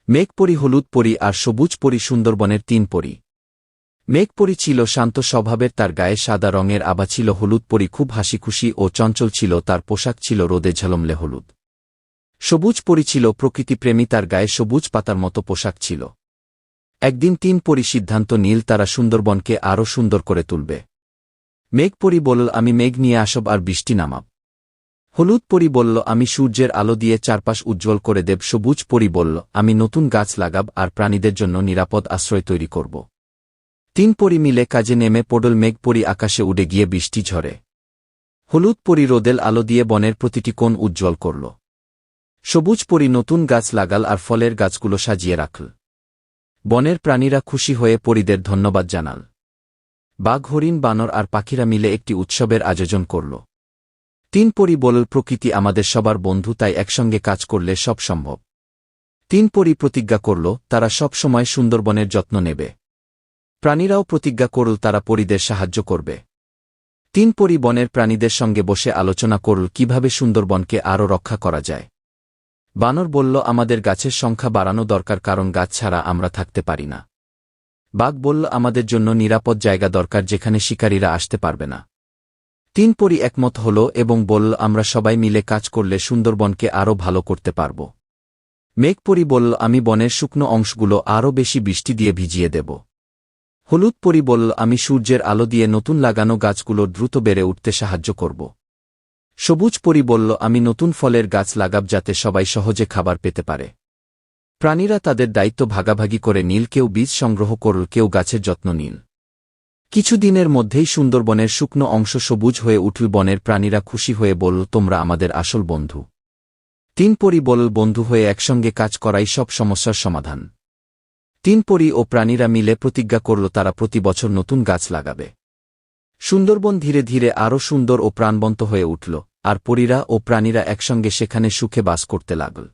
মেঘপরি, হলুদ পরি আর সবুজ পরি সুন্দরবনের ৩ পরি। মেঘপরি ছিল শান্ত স্বভাবের, তার গায়ে সাদা রঙের আভা ছিল। হলুদ পরি খুব হাসিখুশি ও চঞ্চল ছিল, তার পোশাক ছিল রোদে ঝলমলে হলুদ। সবুজ পরি ছিল প্রকৃতিপ্রেমী, তার গায়ে সবুজ পাতার মতো পোশাক ছিল। একদিন ৩ পরি সিদ্ধান্ত নিল তারা সুন্দরবনকে আরও সুন্দর করে তুলবে। মেঘপরি বলল, আমি মেঘ নিয়ে আসব আর বৃষ্টি নামাব। হলুদ পরি বলল, আমি সূর্যের আলো দিয়ে চারপাশ উজ্জ্বল করে দেব। সবুজ পরি বলল, আমি নতুন গাছ লাগাব আর প্রাণীদের জন্য নিরাপদ আশ্রয় তৈরি করব। ৩ পরি মিলে কাজে নেমে পড়ল। মেঘপরি আকাশে উড়ে গিয়ে বৃষ্টি ঝরে। হলুদ পরি রোদেল আলো দিয়ে বনের প্রতিটি কোণ উজ্জ্বল করল। সবুজ পরি নতুন গাছ লাগাল আর ফলের গাছগুলো সাজিয়ে রাখল। বনের প্রাণীরা খুশি হয়ে পরিদের ধন্যবাদ জানাল। বাঘ, হরিণ, বানর আর পাখিরা মিলে একটি উৎসবের আয়োজন করল। ৩ পরি বলল, প্রকৃতি আমাদের সবার বন্ধু, তাই একসঙ্গে কাজ করলে সব সম্ভব। ৩ পরি প্রতিজ্ঞা করল তারা সব সময় সুন্দরবনের যত্ন নেবে। প্রাণীরাও প্রতিজ্ঞা করল তারা পরিদের সাহায্য করবে। ৩ পরি বনের প্রাণীদের সঙ্গে বসে আলোচনা করল কিভাবে সুন্দরবনকে আরও রক্ষা করা যায়। বানর বলল, আমাদের গাছের সংখ্যা বাড়ানো দরকার, কারণ গাছ ছাড়া আমরা থাকতে পারি না। বাঘ বলল, আমাদের জন্য নিরাপদ জায়গা দরকার যেখানে শিকারীরা আসতে পারবে না। ৩ পরি একমত হল এবং বলল, আমরা সবাই মিলে কাজ করলে সুন্দরবনকে আরও ভালো করতে পারব। মেঘপরি বলল, আমি বনের শুকনো অংশগুলো আরও বেশি বৃষ্টি দিয়ে ভিজিয়ে দেব। হলুদ পরি বলল, আমি সূর্যের আলো দিয়ে নতুন লাগানো গাছগুলো দ্রুত বেড়ে উঠতে সাহায্য করব। সবুজ পরি বলল, আমি নতুন ফলের গাছ লাগাব যাতে সবাই সহজে খাবার পেতে পারে। প্রাণীরা তাদের দায়িত্ব ভাগাভাগি করে নিল, কেউ বীজ সংগ্রহ করল, কেউ গাছের যত্ন নিল। কিছুদিনের মধ্যেই সুন্দরবনের শুকনো অংশ সবুজ হয়ে উঠল। বনের প্রাণীরা খুশি হয়ে বলল, তোমরা আমাদের আসল বন্ধু। ৩ পরি বলল, বন্ধু হয়ে একসঙ্গে কাজ করাই সব সমস্যার সমাধান। ৩ পরি ও প্রাণীরা মিলে প্রতিজ্ঞা করল তারা প্রতি বছর নতুন গাছ লাগাবে। সুন্দরবন ধীরে ধীরে আরও সুন্দর ও প্রাণবন্ত হয়ে উঠল, আর পরীরা ও প্রাণীরা একসঙ্গে সেখানে সুখে বাস করতে লাগল।